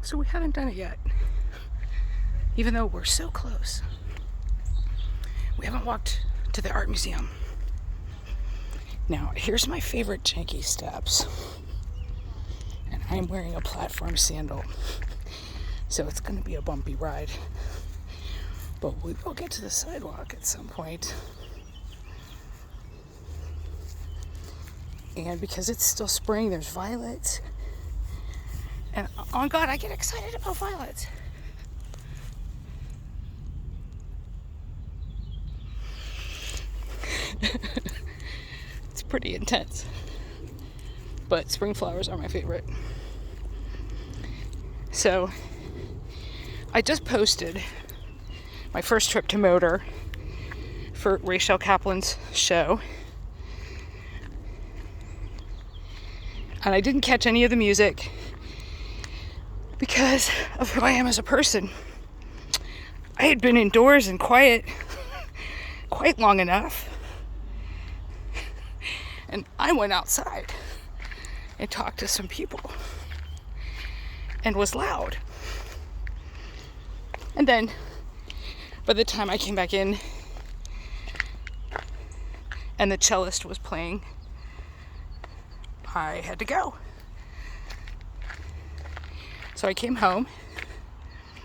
So we haven't done it yet, even though we're so close. We haven't walked to the art museum. Now, here's my favorite janky steps. And I'm wearing a platform sandal. So it's going to be a bumpy ride. But we will get to the sidewalk at some point. And because it's still spring, there's violets. And oh my God, I get excited about violets. It's pretty intense. But spring flowers are my favorite. So I just posted my first trip to Motor for Rachel Kaplan's show. And I didn't catch any of the music because of who I am as a person. I had been indoors and quiet quite long enough. And I went outside and talked to some people and was loud. And then by the time I came back in and the cellist was playing, I had to go. So I came home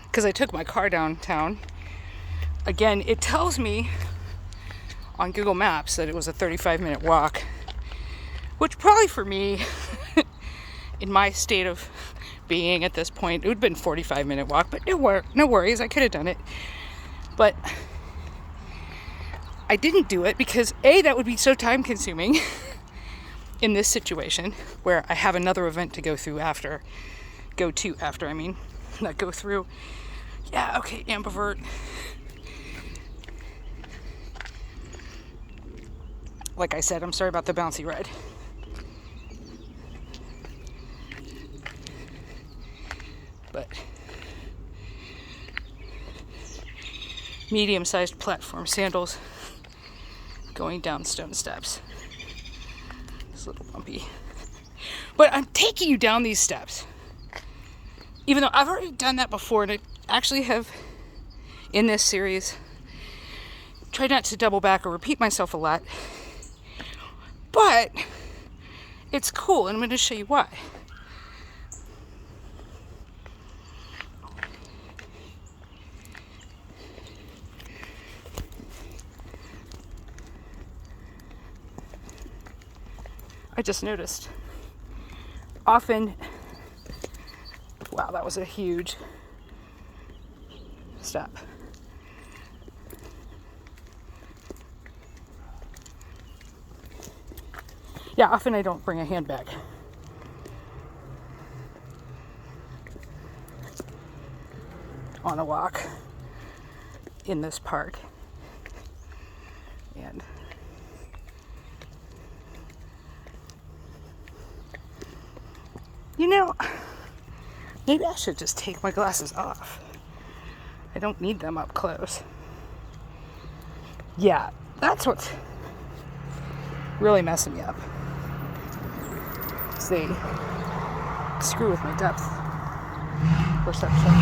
because I took my car downtown. Again, it tells me on Google Maps that it was a 35-minute walk, which probably for me, in my state of being at this point, it would have been a 45-minute walk, but no worries, I could have done it. But I didn't do it because A, that would be so time consuming in this situation where I have another event to go to after. Yeah, okay, ambivert. Like I said, I'm sorry about the bouncy ride. But medium-sized platform sandals going down stone steps. It's a little bumpy. But I'm taking you down these steps. Even though I've already done that before, and I actually have, in this series, tried not to double back or repeat myself a lot. But it's cool, and I'm going to show you why. I just noticed. Often, wow, that was a huge step. Yeah, often I don't bring a handbag. On a walk in this park. And you know, maybe I should just take my glasses off. I don't need them up close. Yeah, that's what's really messing me up. They screw with my depth perception.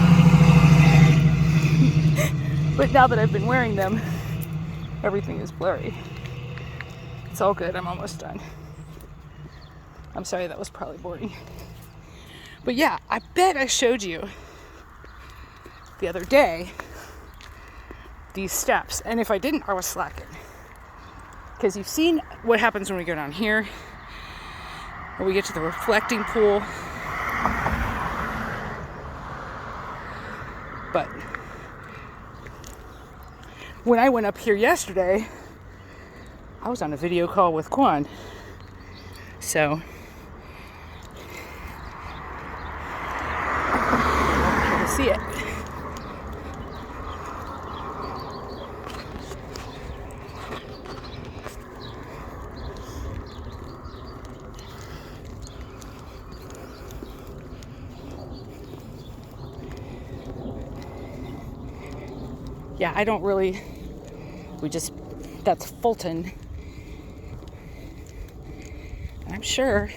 But now that I've been wearing them, everything is blurry. It's all good, I'm almost done. I'm sorry, that was probably boring. But yeah, I bet I showed you the other day these steps. And if I didn't, I was slacking. Because you've seen what happens when we go down here. Or we get to the reflecting pool. But when I went up here yesterday, I was on a video call with Quan. So to see it. Yeah, I don't really, that's Fulton. I'm sure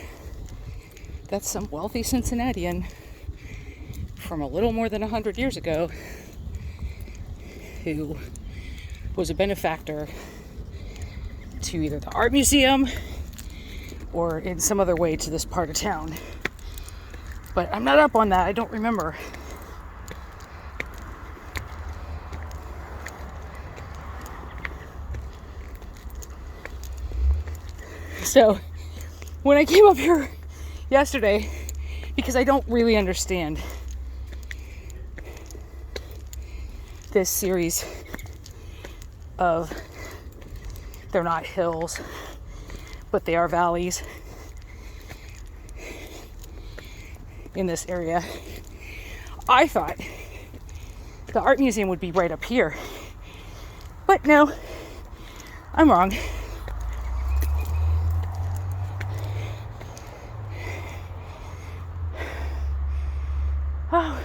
that's some wealthy Cincinnatian from a little more than 100 years ago who was a benefactor to either the art museum or in some other way to this part of town. But I'm not up on that. I don't remember. So when I came up here yesterday, because I don't really understand this series of, they're not hills, but they are valleys in this area. I thought the art museum would be right up here, but no, I'm wrong. Oh,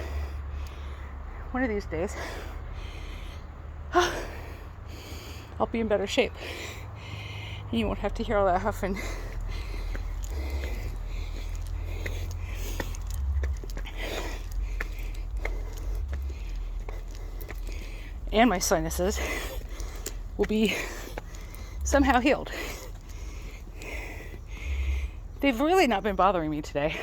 one of these days, I'll be in better shape. You won't have to hear all that huffing. And my sinuses will be somehow healed. They've really not been bothering me today.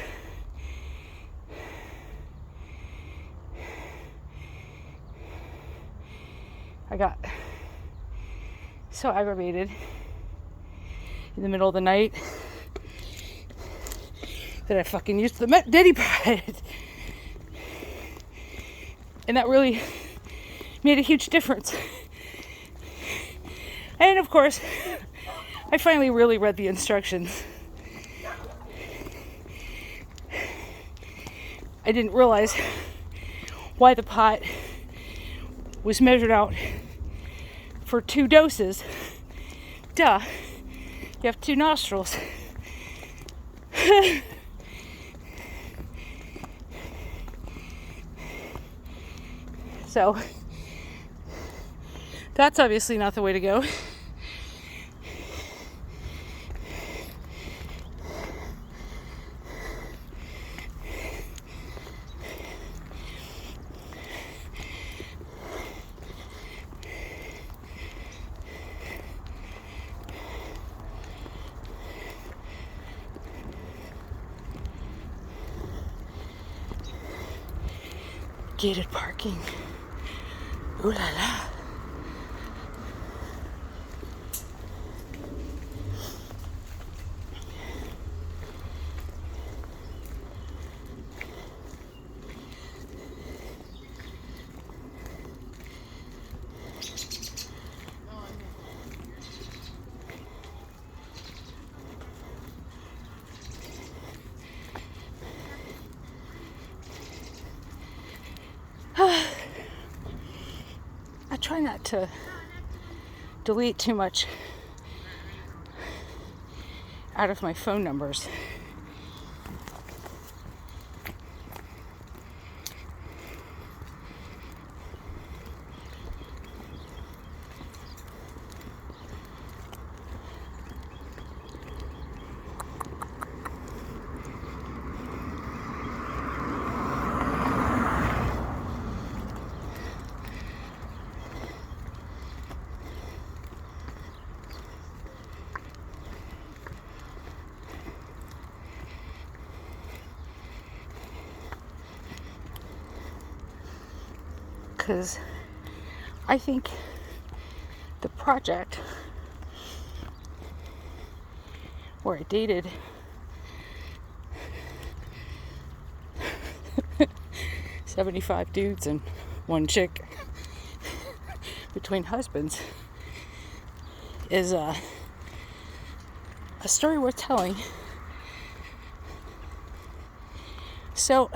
I got so aggravated in the middle of the night that I fucking used the Diddy Pride. And that really made a huge difference. And of course, I finally really read the instructions. I didn't realize why the pot was measured out for 2 doses. Duh. You have 2 nostrils. So, that's obviously not the way to go. Gated parking. Ooh la la. I try not to delete too much out of my phone numbers. Because I think the project where I dated $75 dudes and 1 chick between husbands is a story worth telling. So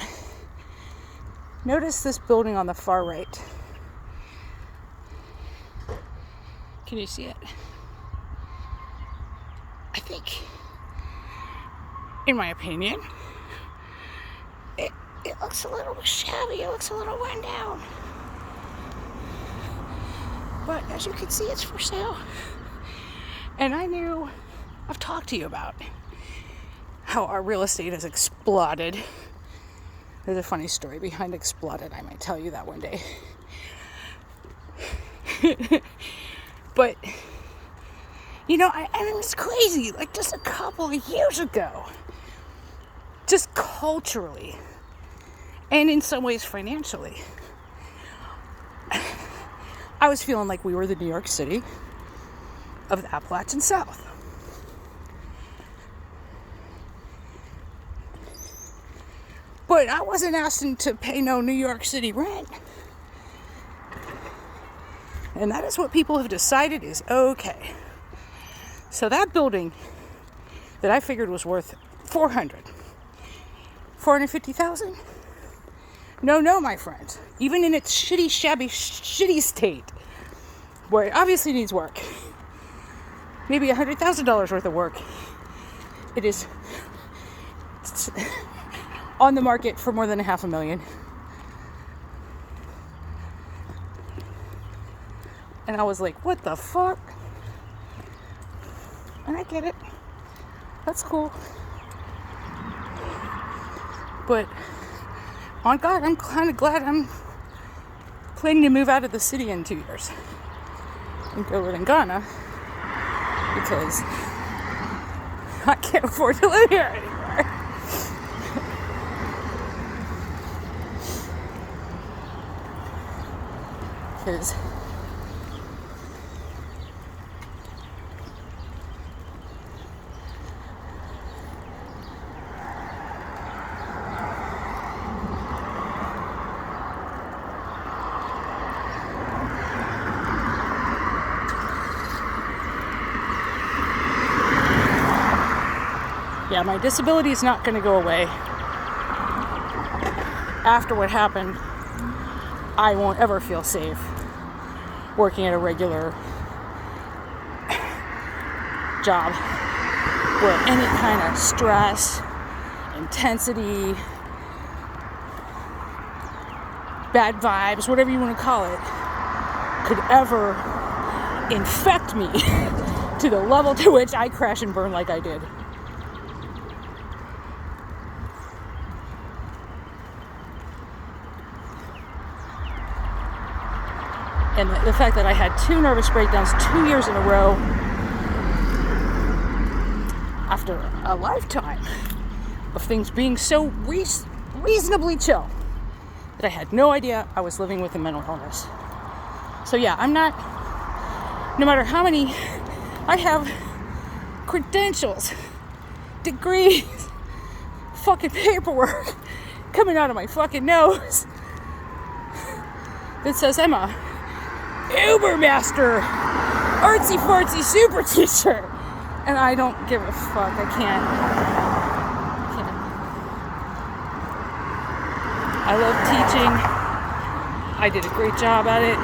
notice this building on the far right. Can you see it? I think, in my opinion, it looks a little shabby. It looks a little run down. But as you can see, it's for sale. And I've talked to you about how our real estate has exploded There's a funny story behind Exploded. I might tell you that one day. But, you know, I mean, it's crazy. Like, just a couple of years ago, just culturally, and in some ways financially, I was feeling like we were the New York City of the Appalachian South. But I wasn't asking to pay no New York City rent. And that is what people have decided is okay. So that building that I figured was worth $450,000? No, my friends. Even in its shitty, shabby, shitty state, where it obviously needs work, maybe $100,000 worth of work, it's on the market for more than $500,000. And I was like, what the fuck? And I get it. That's cool. But, on God, I'm kind of glad I'm planning to move out of the city in 2 years and go live in Ghana, because I can't afford to live here anymore. Because yeah, my disability is not going to go away. After what happened, I won't ever feel safe working at a regular job where any kind of stress, intensity, bad vibes, whatever you want to call it, could ever infect me to the level to which I crash and burn like I did. And the fact that I had 2 nervous breakdowns 2 years in a row after a lifetime of things being so reasonably chill that I had no idea I was living with a mental illness. So yeah, I'm not, no matter how many, I have credentials, degrees, fucking paperwork coming out of my fucking nose that says I'm a Ubermaster, artsy fartsy super teacher, and I don't give a fuck. I can't. I love teaching. I did a great job at it.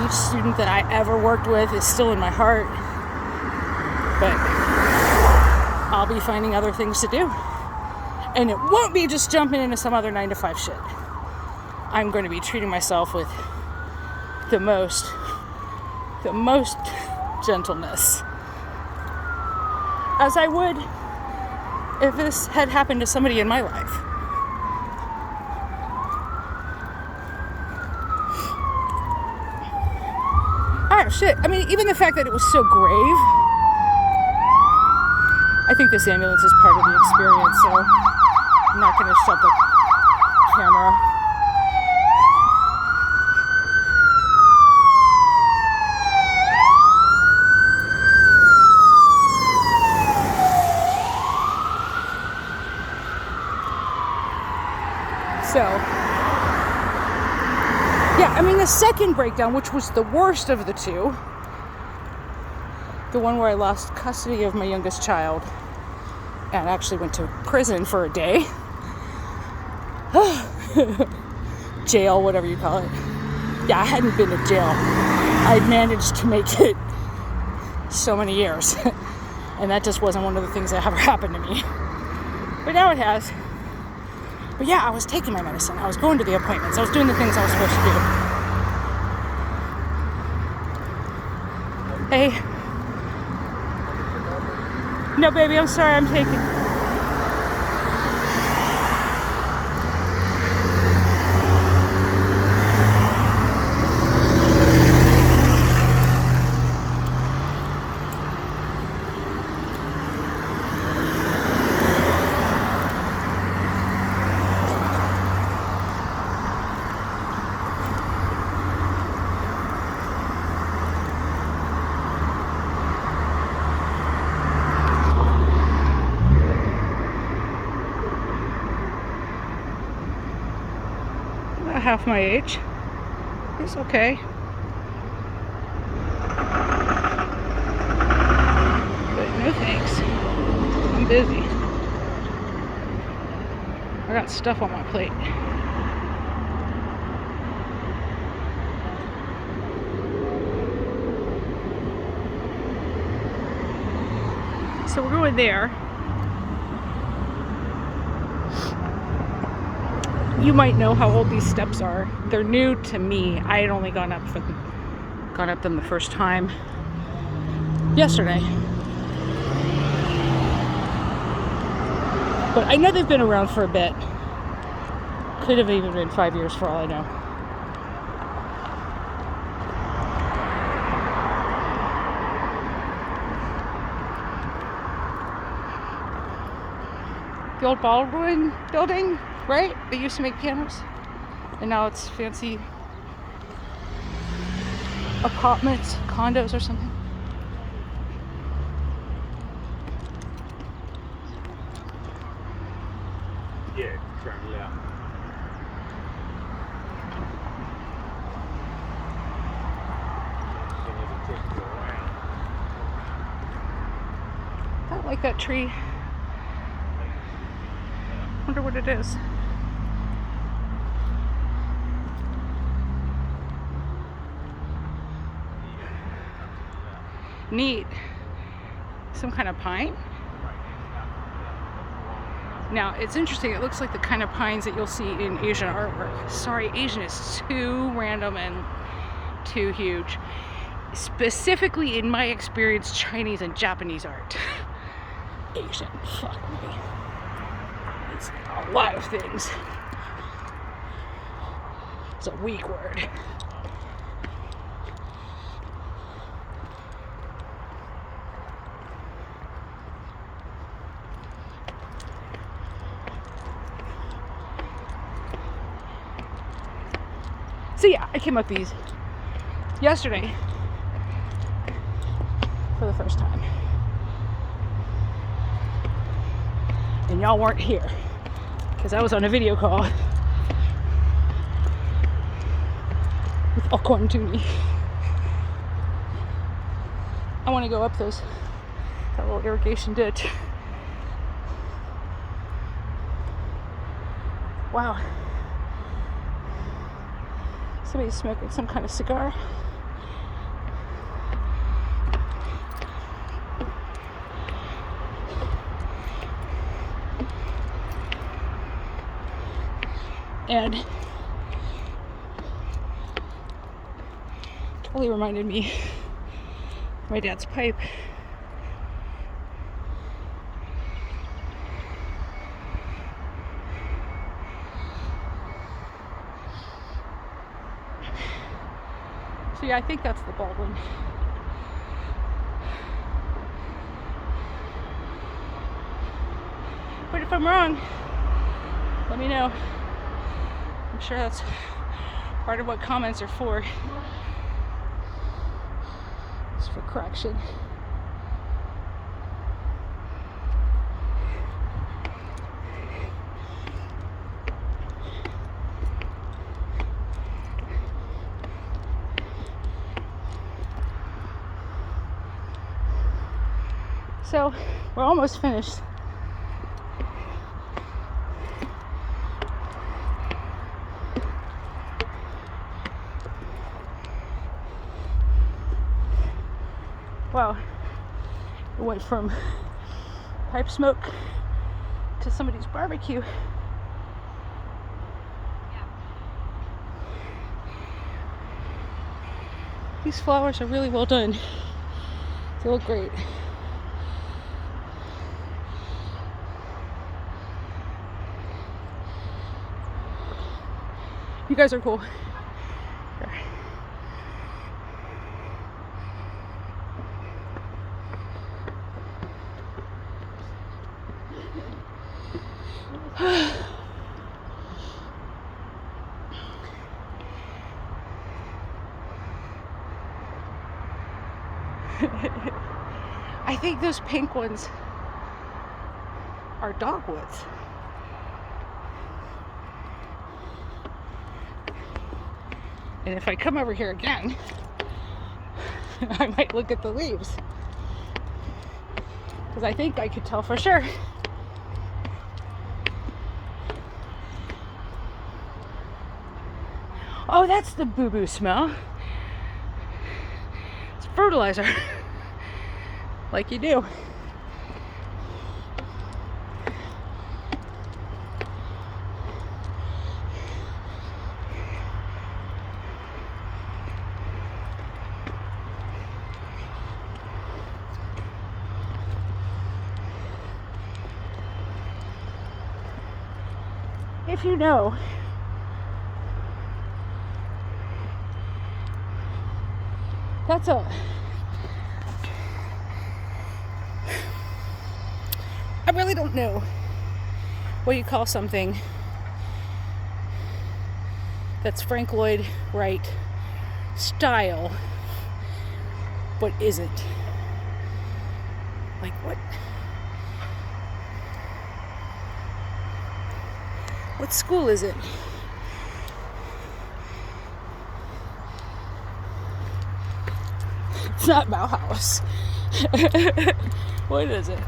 Each student that I ever worked with is still in my heart, but I'll be finding other things to do, and it won't be just jumping into some other 9-to-5 shit. I'm going to be treating myself with the most gentleness, as I would if this had happened to somebody in my life. Oh shit, I mean, even the fact that it was so grave, I think this ambulance is part of the experience, so I'm not going to shut the camera. So, yeah, I mean, the second breakdown, which was the worst of the two, the one where I lost custody of my youngest child and actually went to prison for a day, jail, whatever you call it. Yeah, I hadn't been to jail. I'd managed to make it so many years, and that just wasn't one of the things that ever happened to me. But now it has. But yeah, I was taking my medicine. I was going to the appointments. I was doing the things I was supposed to do. Hey. No, baby, I'm sorry. I'm taking... half my age. It's okay. But no thanks. I'm busy. I got stuff on my plate. So we're going there. You might know how old these steps are. They're new to me. I had only gone up them the first time yesterday. But I know they've been around for a bit. Could have even been 5 years for all I know. The old Baldwin building, right? They used to make pianos. And now it's fancy apartments, condos or something. Yeah, travel out. I like that tree. Wonder what it is. Neat. Some kind of pine. Now, it's interesting. It looks like the kind of pines that you'll see in Asian artwork. Sorry, Asian is too random and too huge. Specifically, in my experience, Chinese and Japanese art. Asian, fuck me. It's a lot of things. It's a weak word. So yeah, I came up these yesterday for the first time. And y'all weren't here because I was on a video call with Alcorn Tooney. I want to go up that little irrigation ditch. Wow. Somebody's smoking some kind of cigar. And totally reminded me of my dad's pipe. So yeah, I think that's the Baldwin. But if I'm wrong, let me know. I'm sure that's part of what comments are for. It's for correction. So we're almost finished. Wow, it went from pipe smoke to somebody's barbecue. These flowers are really well done. They look great. You guys are cool. I think those pink ones are dogwoods. And if I come over here again, I might look at the leaves. Because I think I could tell for sure. Oh, that's the boo-boo smell. It's fertilizer. Like you do. If you know, that's a, I really don't know what you call something that's Frank Lloyd Wright style, but isn't. Like what? What school is it? It's not Bauhaus. What is it?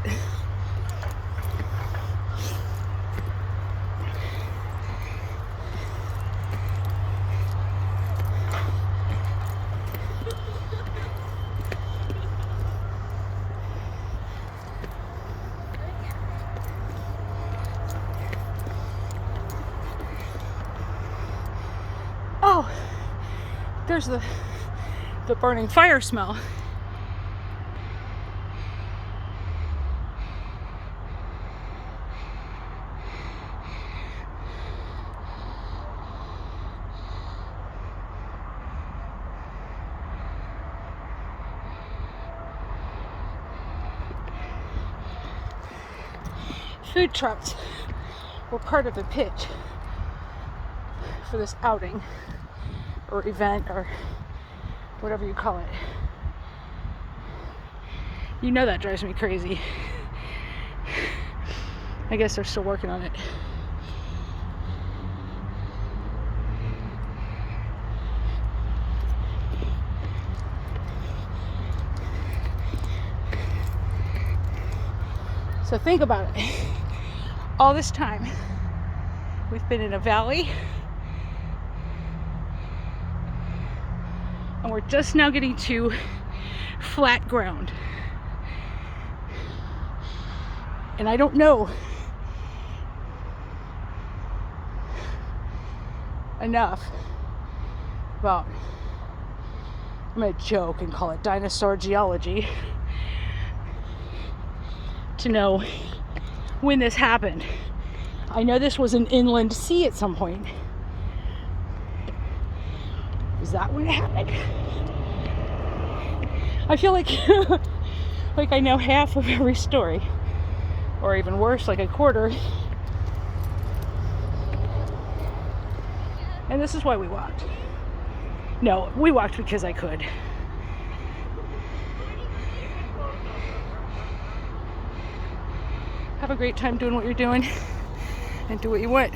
Oh, there's the burning fire smell. Food trucks were part of the pitch for this outing or event or whatever you call it. You know that drives me crazy. I guess they're still working on it. So think about it. All this time, we've been in a valley, and we're just now getting to flat ground. And I don't know enough about, I'm gonna joke and call it dinosaur geology, to know when this happened. I know this was an inland sea at some point. Is that when it happened? I feel like like I know half of every story, or even worse, like a quarter. And this is why we walked. No, we walked because I could. Have a great time doing what you're doing and do what you want.